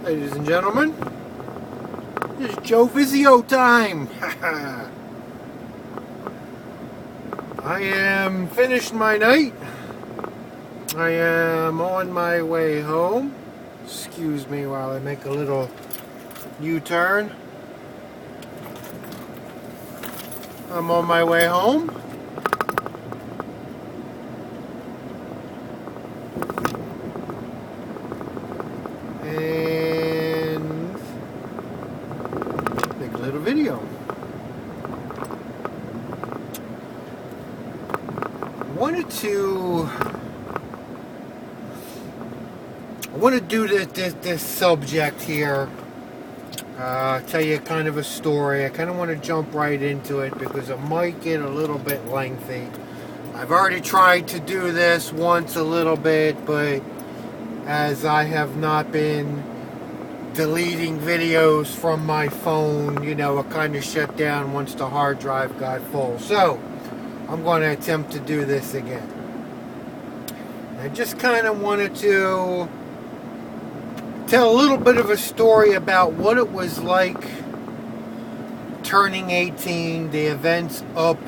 Ladies and gentlemen, it's Joe Vizio time. I am finished my night. I am on my way home. Excuse me while I make a little U-turn. I'm on my way home. And make a little video. I want to do this subject here. Tell you kind of a story. I kind of want to jump right into it because it might get a little bit lengthy. I've already tried to do this once a little bit, but as I have not been deleting videos from my phone, it kind of shut down once the hard drive got full. So, I'm going to attempt to do this again. I just kind of wanted to tell a little bit of a story about what it was like turning 18, the events up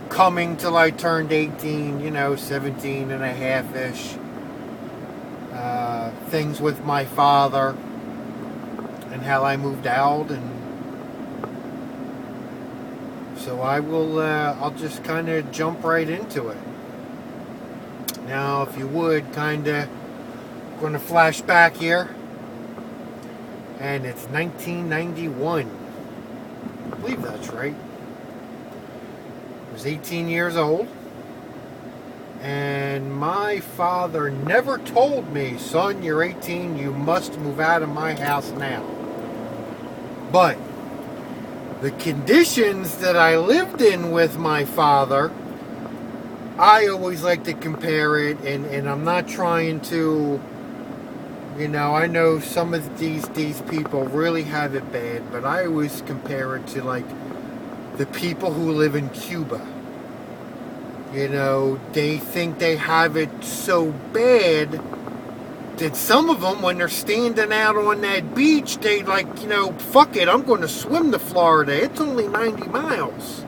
coming till I turned 18, 17 and a half-ish. Things with my father and how I moved out, and so I'll just kind of jump right into it. Now, if you would, going to flash back here, and it's 1991. I believe that's right. I was 18 years old. And my father never told me, son, you're 18, you must move out of my house now. But the conditions that I lived in with my father, I always like to compare it, and I'm not trying to, I know some of these people really have it bad, but I always compare it to like the people who live in Cuba. They think they have it so bad that some of them, when they're standing out on that beach, they fuck it, I'm going to swim to Florida. It's only 90 miles.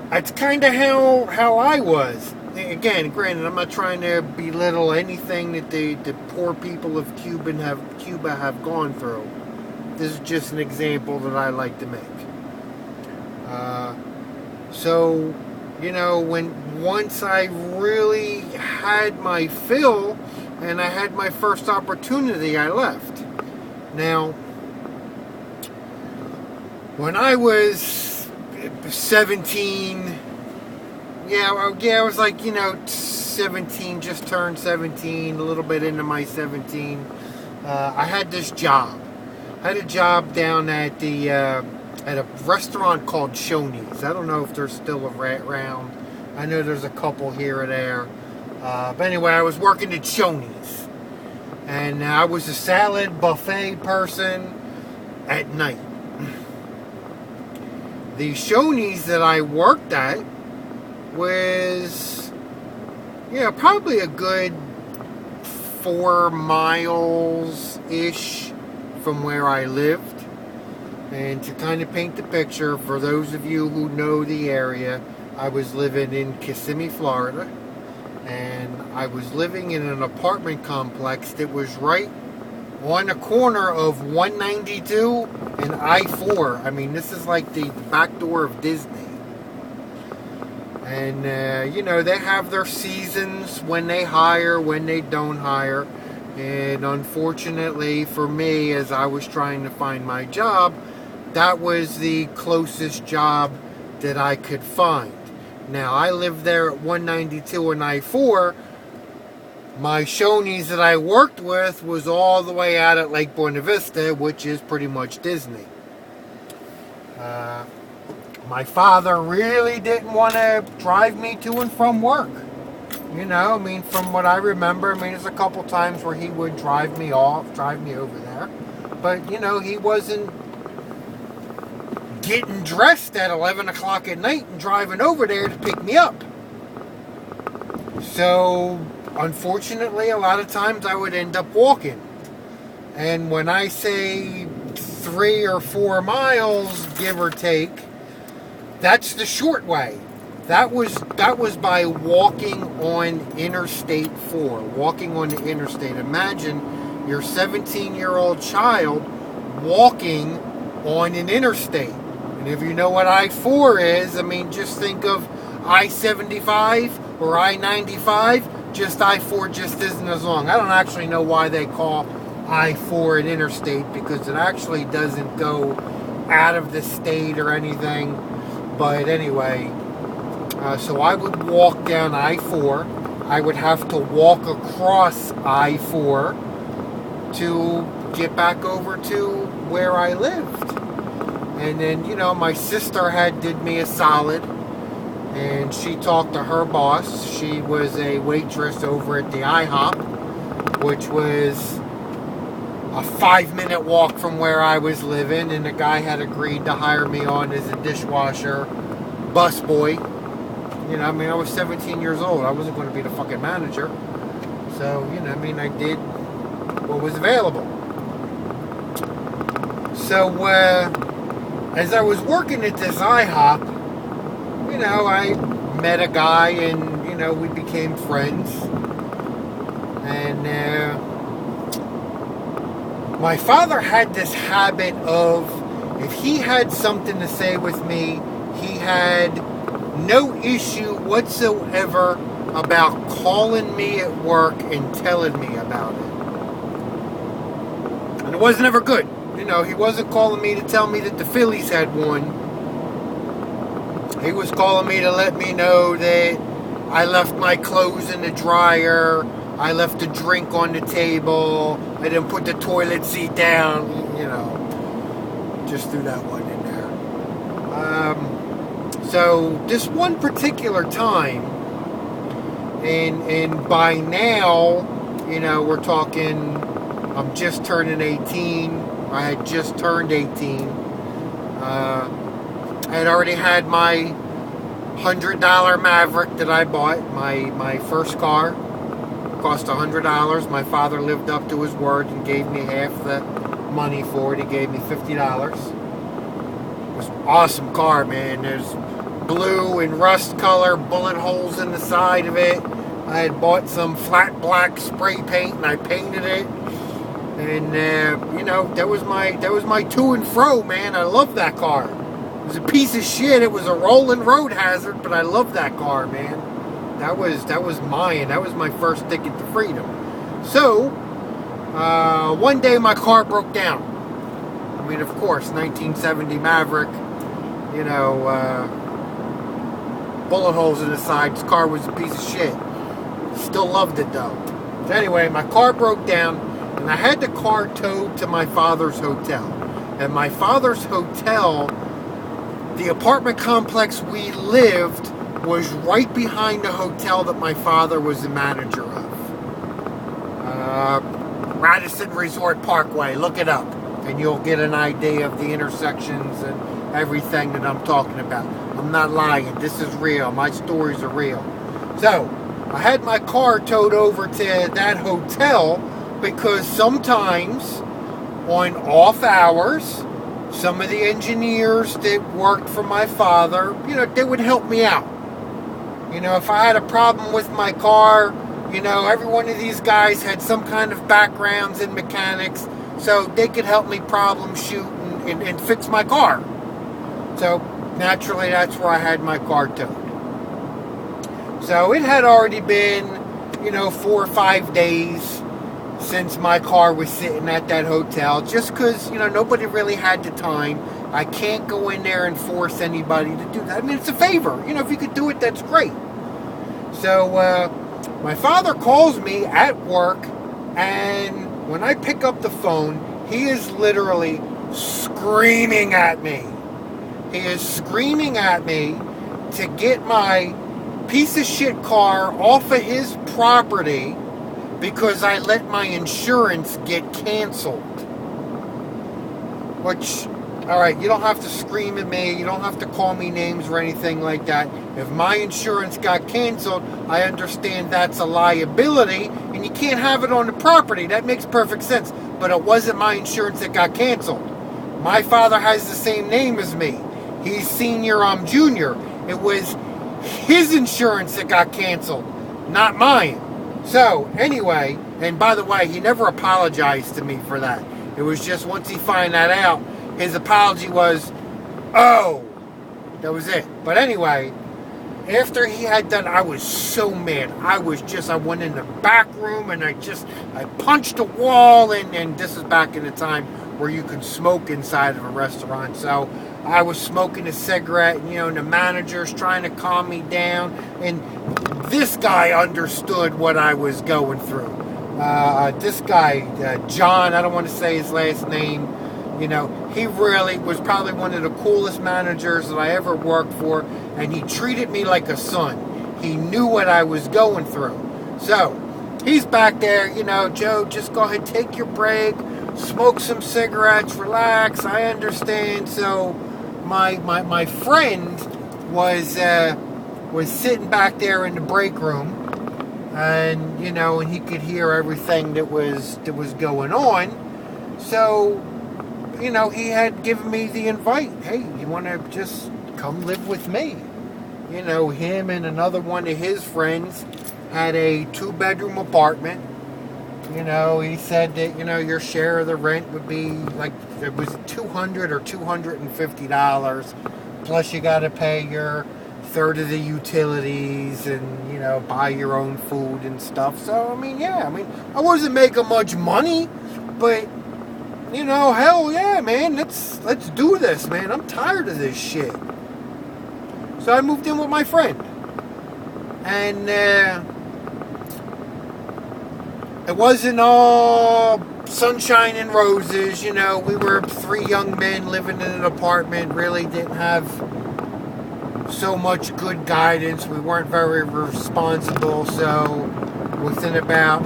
That's kind of how I was. Again, granted, I'm not trying to belittle anything that the poor people of Cuba have gone through. This is just an example that I like to make. So, once I really had my fill and I had my first opportunity, I left. Now, when I was 17, I was like, 17, just turned 17, a little bit into my 17. I had this job. I had a job down at a restaurant called Shoney's. I don't know if they're still around. I know there's a couple here or there. But anyway, I was working at Shoney's. And I was a salad buffet person at night. The Shoney's that I worked at was, probably a good 4 miles-ish from where I lived. And to kind of paint the picture, for those of you who know the area, I was living in Kissimmee, Florida. And I was living in an apartment complex that was right on the corner of 192 and I-4. I mean, this is like the back door of Disney. And, they have their seasons when they hire, when they don't hire. And unfortunately for me, as I was trying to find my job, that was the closest job that I could find. Now, I lived there at 192 and I-4. My Shoney's that I worked with was all the way out at Lake Buena Vista, which is pretty much Disney. My father really didn't want to drive me to and from work. From what I remember, there's a couple times where he would drive me over there. But, he wasn't getting dressed at 11 o'clock at night and driving over there to pick me up. So, unfortunately, a lot of times I would end up walking. And when I say 3 or 4 miles, give or take, that's the short way. That was by walking on Interstate 4, walking on the interstate. Imagine your 17-year-old child walking on an interstate. And if you know what I-4 is, I mean, just think of I-75 or I-95. Just I-4 just isn't as long. I don't actually know why they call I-4 an interstate, because it actually doesn't go out of the state or anything. But anyway, so I would walk down I-4. I would have to walk across I-4 to get back over to where I lived. And then, you know, my sister did me a solid, and she talked to her boss. She was a waitress over at the IHOP, which was a 5-minute walk from where I was living, and the guy had agreed to hire me on as a dishwasher busboy. You know, I mean, I was 17 years old. I wasn't going to be the fucking manager. So, you know, I mean, I did what was available. So, as I was working at this IHOP, you know, I met a guy, and, you know, we became friends. And, my father had this habit of, if he had something to say with me, he had no issue whatsoever about calling me at work and telling me about it. And it wasn't ever good. You know, he wasn't calling me to tell me that the Phillies had won. He was calling me to let me know that I left my clothes in the dryer, I left a drink on the table, I didn't put the toilet seat down, you know, just threw that one in there. So this one particular time, and by now, you know, we're talking, I'm just turning 18, I had just turned 18, I had already had my $100 Maverick that I bought, my first car. Cost $100. My father lived up to his word and gave me half the money for it. He gave me $50. It was an awesome car, man. There's blue and rust color, bullet holes in the side of it. I had bought some flat black spray paint and I painted it. And you know, that was my to and fro, man. I loved that car. It was a piece of shit. It was a rolling road hazard, but I loved that car, man. That was mine. That was my first ticket to freedom. So, one day my car broke down. I mean, of course, 1970 Maverick, you know, bullet holes in the side. This car was a piece of shit. Still loved it, though. So anyway, my car broke down, and I had the car towed to my father's hotel. And my father's hotel, the apartment complex we lived, was right behind the hotel that my father was the manager of. Radisson Resort Parkway. Look it up, and you'll get an idea of the intersections and everything that I'm talking about. I'm not lying. This is real. My stories are real. So, I had my car towed over to that hotel because sometimes on off hours, some of the engineers that worked for my father, you know, they would help me out. You know, if I had a problem with my car, you know, every one of these guys had some kind of backgrounds in mechanics, so they could help me problem shoot and fix my car. So, naturally, that's where I had my car towed. So, it had already been, you know, 4 or 5 days since my car was sitting at that hotel, just because, you know, nobody really had the time. I can't go in there and force anybody to do that. I mean, it's a favor. You know, if you could do it, that's great. So, my father calls me at work, and when I pick up the phone, he is literally screaming at me. He is screaming at me to get my piece of shit car off of his property because I let my insurance get canceled. Which, All right, you don't have to scream at me. You don't have to call me names or anything like that. If my insurance got canceled, I understand that's a liability, and you can't have it on the property. That makes perfect sense. But it wasn't my insurance that got canceled. My father has the same name as me. He's senior, I'm junior. It was his insurance that got canceled, not mine. So, anyway, and by the way, he never apologized to me for that. It was just once he found that out, his apology was, oh, that was it. But anyway, after he had done, I was so mad. I went in the back room and I punched a wall, and this is back in the time where you could smoke inside of a restaurant. So I was smoking a cigarette, and the manager's trying to calm me down, and this guy understood what I was going through. This guy, John, I don't want to say his last name, he really was probably one of the coolest managers that I ever worked for, and he treated me like a son. He knew what I was going through. So, he's back there, Joe, just go ahead, take your break, smoke some cigarettes, relax, I understand. So, my friend was sitting back there in the break room, and, and he could hear everything that was going on. So, he had given me the invite. Hey, you want to just come live with me? Him and another one of his friends had a 2-bedroom apartment. He said that, your share of the rent would be like, it was $200 or $250. Plus you got to pay your third of the utilities and, buy your own food and stuff. So, I wasn't making much money, but hell yeah, man, let's do this, man. I'm tired of this shit. So I moved in with my friend. And it wasn't all sunshine and roses, we were 3 young men living in an apartment, really didn't have so much good guidance. We weren't very responsible, so within about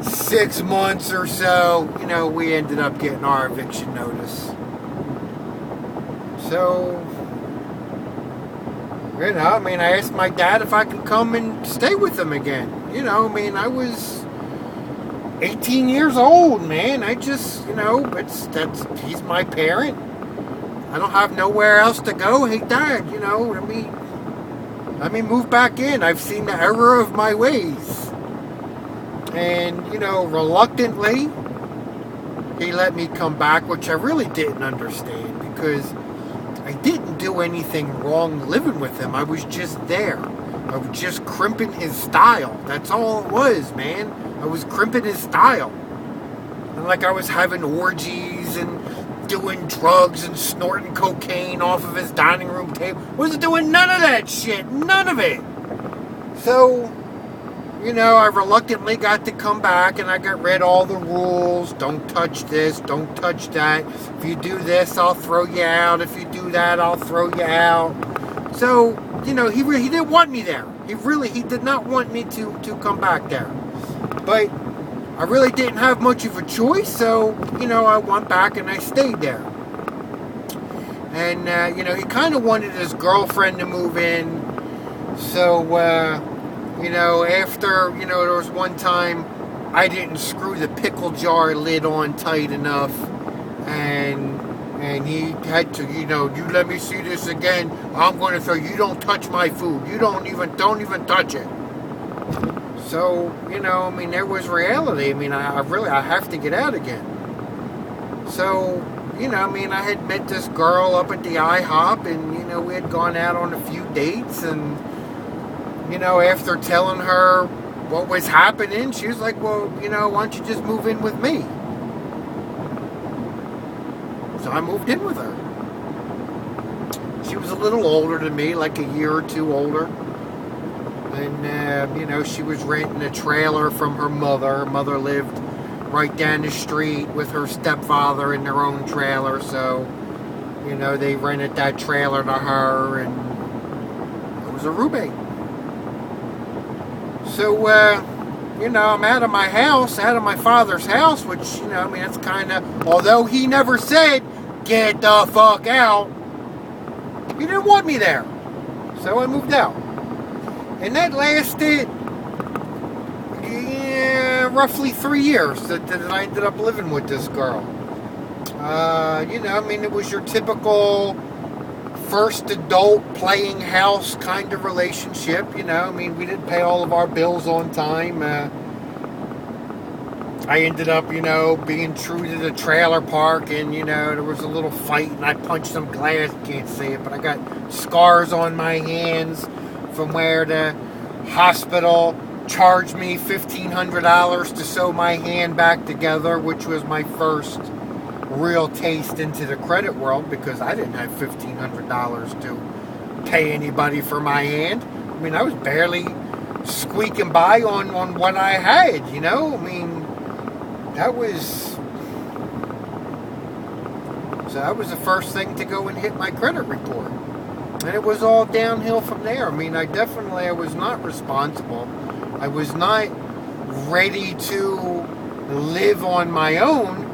6 months or so, we ended up getting our eviction notice. So, I asked my dad if I could come and stay with him again. I was 18 years old, man. I just, he's my parent. I don't have nowhere else to go. Hey, Dad, let me move back in. I've seen the error of my ways. And, reluctantly, he let me come back, which I really didn't understand because I didn't do anything wrong living with him. I was just there. I was just crimping his style. That's all it was, man. I was crimping his style. And like I was having orgies and doing drugs and snorting cocaine off of his dining room table. Wasn't doing none of that shit. None of it. So, I reluctantly got to come back, and I got read all the rules. Don't touch this. Don't touch that. If you do this, I'll throw you out. If you do that, I'll throw you out. So, he didn't want me there. He did not want me to come back there. But I really didn't have much of a choice, so, I went back and I stayed there. And, he kind of wanted his girlfriend to move in. So, after, there was one time I didn't screw the pickle jar lid on tight enough, and he had to, you let me see this again, I'm going to throw, you don't touch my food, you don't even touch it. So, there was reality. I have to get out again. So, I had met this girl up at the IHOP, and, we had gone out on a few dates, and, after telling her what was happening, she was like, well, why don't you just move in with me? So I moved in with her. She was a little older than me, like a year or two older. And, she was renting a trailer from her mother. Her mother lived right down the street with her stepfather in their own trailer. So, they rented that trailer to her, and it was a roommate. So, I'm out of my house, out of my father's house, which, that's kind of, although he never said, get the fuck out, he didn't want me there. So I moved out. And that lasted roughly 3 years that I ended up living with this girl. It was your typical first adult playing house kind of relationship. We didn't pay all of our bills on time. I ended up, being true to the trailer park, and, there was a little fight, and I punched some glass. Can't see it, but I got scars on my hands from where the hospital charged me $1,500 to sew my hand back together, which was my first real taste into the credit world, because I didn't have $1,500 to pay anybody for my hand. I was barely squeaking by on what I had, that was the first thing to go and hit my credit report. And it was all downhill from there. I was not responsible. I was not ready to live on my own.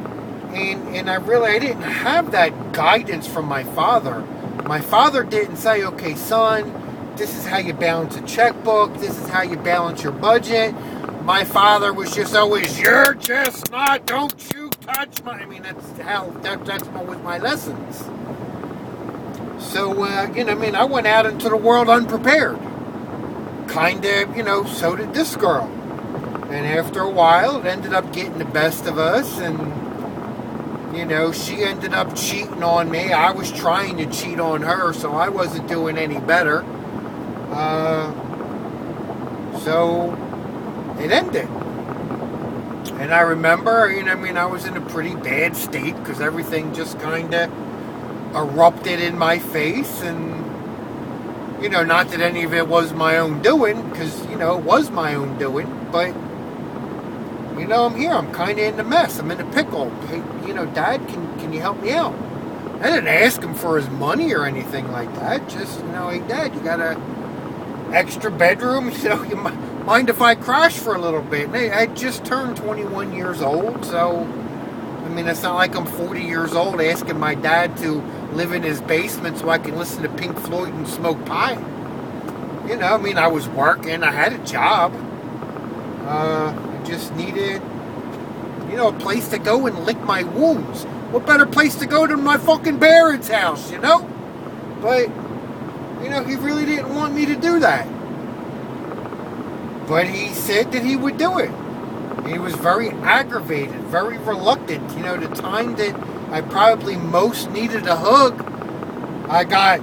And I didn't have that guidance from my father. My father didn't say, okay, son, this is how you balance a checkbook. This is how you balance your budget. My father was just always, you're just not, don't you touch my... that's what was my lessons. So, I went out into the world unprepared. So did this girl. And after a while, it ended up getting the best of us, and, she ended up cheating on me. I was trying to cheat on her, so I wasn't doing any better. So it ended. And I remember, I was in a pretty bad state, because everything just kind of erupted in my face. And, not that any of it was my own doing, because, it was my own doing. But, I'm here. I'm kind of in a mess. I'm in a pickle. Hey, Dad, can you help me out? I didn't ask him for his money or anything like that. Just, hey, Dad, you got a extra bedroom? You mind if I crash for a little bit? And I just turned 21 years old, so, it's not like I'm 40 years old asking my dad to live in his basement so I can listen to Pink Floyd and smoke pie. I was working. I had a job. I just needed, a place to go and lick my wounds. What better place to go than my fucking parents' house, But, he really didn't want me to do that. But he said that he would do it. He was very aggravated, very reluctant. The time that I probably most needed a hug, I got,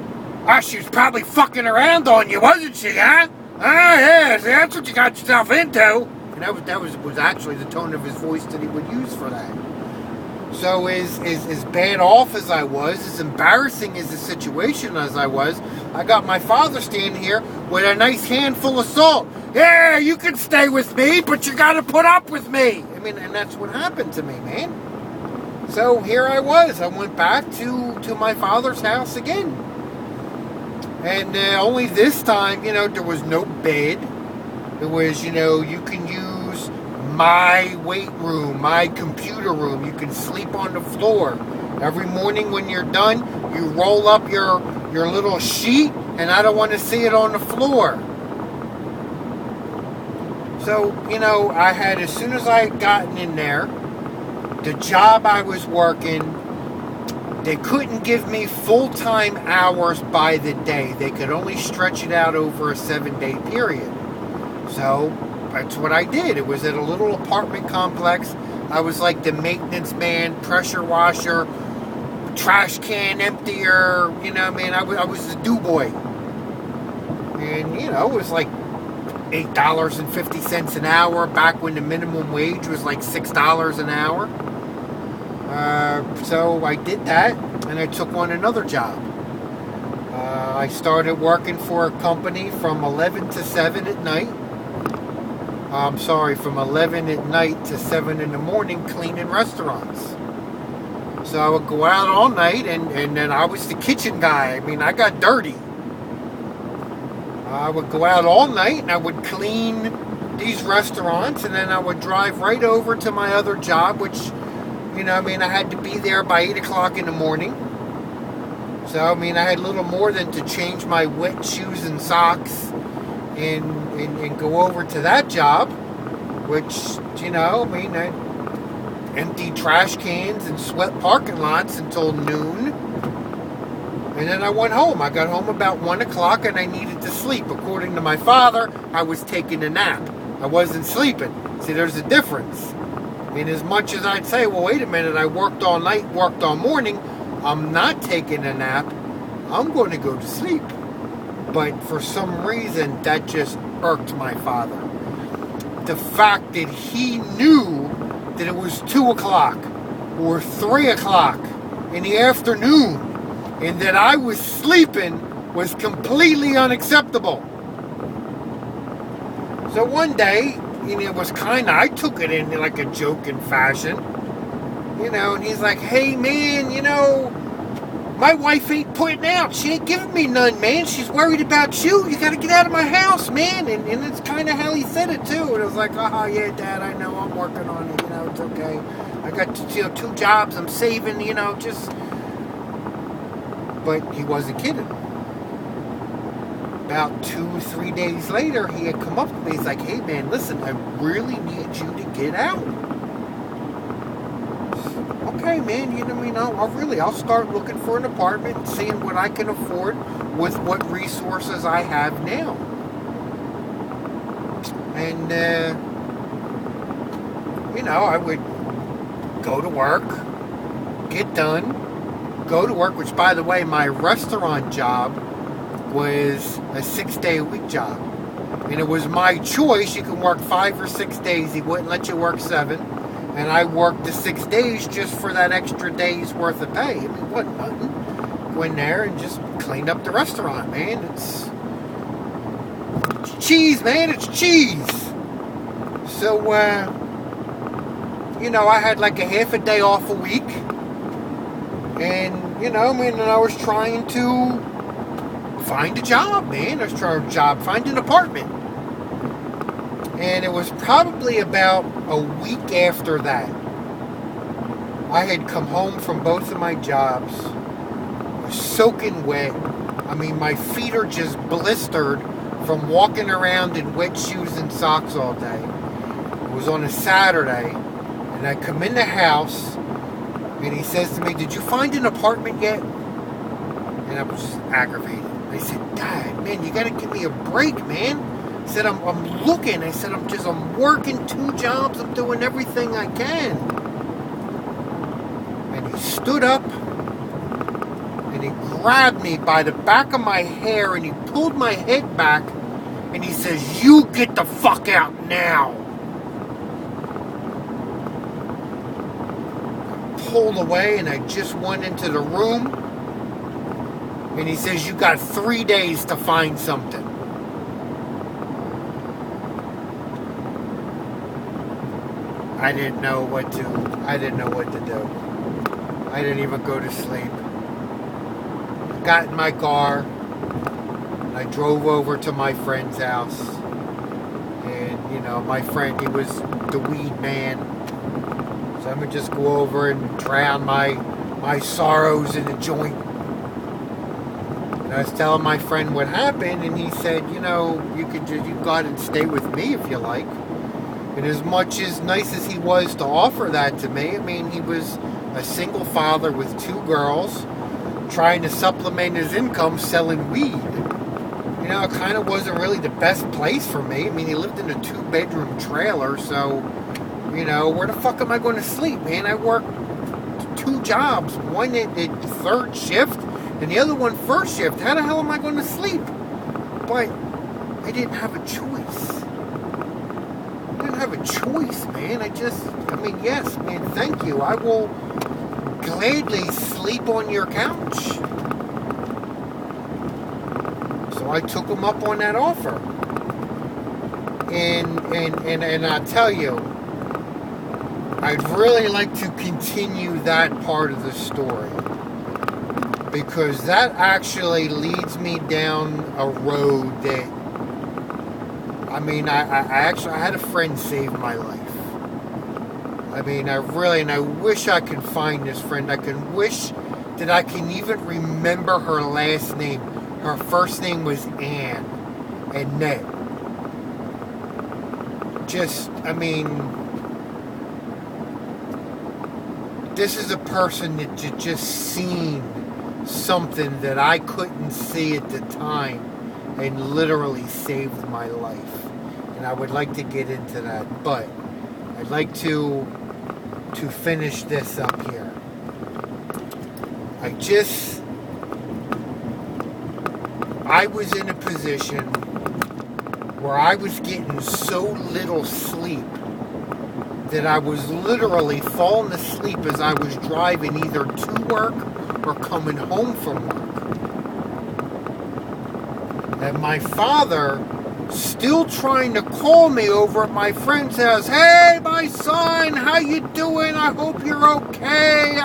she was probably fucking around on you, wasn't she, huh? Yeah, that's what you got yourself into. And that was actually the tone of his voice that he would use for that. So as bad off as I was, as embarrassing as the situation as I was, I got my father standing here with a nice handful of salt. Yeah, you can stay with me, but you got to put up with me. And that's what happened to me, man. So here I was. I went back to my father's house again. And only this time, there was no bed. It was, you can use my weight room, my computer room. You can sleep on the floor. Every morning when you're done, you roll up your little sheet, and I don't want to see it on the floor. So, I had, as soon as I had gotten in there, the job I was working, they couldn't give me full-time hours by the day. They could only stretch it out over a 7-day period. So that's what I did. It was at a little apartment complex. I was like the maintenance man, pressure washer, trash can emptier. I was the do boy. And, it was like $8.50 an hour back when the minimum wage was like $6 an hour. So I did that, and I took on another job. I started working for a company from 11 to 7 at night. From 11 at night to 7 in the morning cleaning restaurants. So I would go out all night, and then I was the kitchen guy. I got dirty. I would go out all night, and I would clean these restaurants, and then I would drive right over to my other job, which, You know, I mean, I had to be there by 8 o'clock in the morning. So, I mean, I had little more than to change my wet shoes and socks and go over to that job, which, you know, I mean, I emptied trash cans and swept parking lots until noon. And then I went home. I got home about 1 o'clock and I needed to sleep. According to my father, I was taking a nap. I wasn't sleeping. See, there's a difference. And as much as I'd say, well, wait a minute, I worked all night, worked all morning, I'm not taking a nap, I'm going to go to sleep. But for some reason, that just irked my father. The fact that he knew that it was 2 o'clock or 3 o'clock in the afternoon and that I was sleeping was completely unacceptable. So one day, you know, it was kind of, I took it in like a joking fashion, you know, and he's like, hey man, you know, my wife ain't putting out, she ain't giving me none, man, she's worried about you, you gotta get out of my house, man, and it's kind of how he said it too, and I was like, oh yeah, Dad, I know, I'm working on it, you know, it's okay, I got, you know, 2 jobs, I'm saving, you know, just, but he wasn't kidding. About 2-3 days later, he had come up to me. He's like, hey man, listen, I really need you to get out. Okay, man, you know, I mean, I'll start looking for an apartment and seeing what I can afford with what resources I have now. And, you know, I would go to work, get done, go to work, which, by the way, my restaurant job was a 6-day-a-week job. And it was my choice. You can work 5 or 6 days. He wouldn't let you work 7. And I worked the 6 days just for that extra day's worth of pay. I mean, it wasn't nothing. Go in there and just cleaned up the restaurant, man. It's cheese, man. It's cheese. So, you know, I had like a half a day off a week. And, you know, I mean, I was trying to find a job, man. I was trying to find an apartment. And it was probably about a week after that. I had come home from both of my jobs. I was soaking wet. I mean, my feet are just blistered from walking around in wet shoes and socks all day. It was on a Saturday. And I come in the house. And he says to me, did you find an apartment yet? And I was just aggravated. I said, Dad, man, you gotta give me a break, man. I said, I'm looking. I said, I'm working 2 jobs. I'm doing everything I can. And he stood up and he grabbed me by the back of my hair and he pulled my head back and he says, you get the fuck out now. I pulled away and I just went into the room. And he says, you got 3 days to find something. I didn't know what to do. I didn't even go to sleep. I got in my car. And I drove over to my friend's house. And, you know, my friend, he was the weed man. So I'm going to just go over and drown my sorrows in a joint. I was telling my friend what happened, and he said, you know, you can go out and stay with me if you like. And as much as nice as he was to offer that to me, I mean, he was a single father with 2 girls, trying to supplement his income selling weed. You know, it kind of wasn't really the best place for me. I mean, he lived in a 2-bedroom trailer, so, you know, where the fuck am I going to sleep, man? I worked 2 jobs, one at 3rd shift, and the other one 1st shift. How the hell am I going to sleep? But I didn't have a choice. I didn't have a choice, man. I mean, yes, man, thank you. I will gladly sleep on your couch. So I took him up on that offer. And I tell you, I'd really like to continue that part of the story. Because that actually leads me down a road that, I mean, I had a friend save my life. I mean, I wish I could find this friend. I can wish that I can even remember her last name. Her first name was Anne. Annette. Just, I mean, this is a person that just seen something that I couldn't see at the time and literally saved my life. And I would like to get into that, but I'd like to finish this up here. I was in a position where I was getting so little sleep that I was literally falling asleep as I was driving either to work or coming home from work. And my father still trying to call me over at my friend's house. Hey, my son, how you doing? I hope you're okay.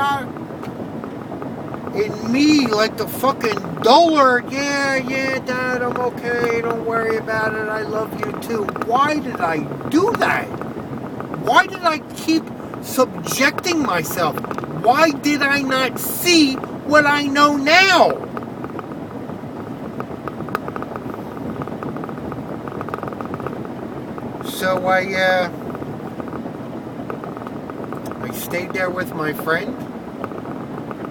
And me, like the fucking dullard, yeah, Dad, I'm okay. Don't worry about it. I love you too. Why did I do that? Why did I keep subjecting myself? Why did I not see what I know now? So I stayed there with my friend,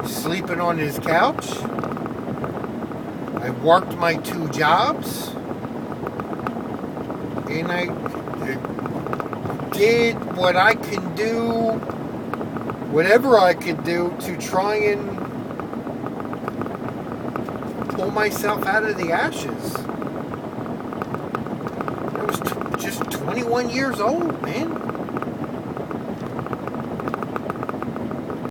sleeping on his couch. I worked my 2 jobs, and I did what I can do, whatever I could do to try and pull myself out of the ashes. I was just 21 years old, man.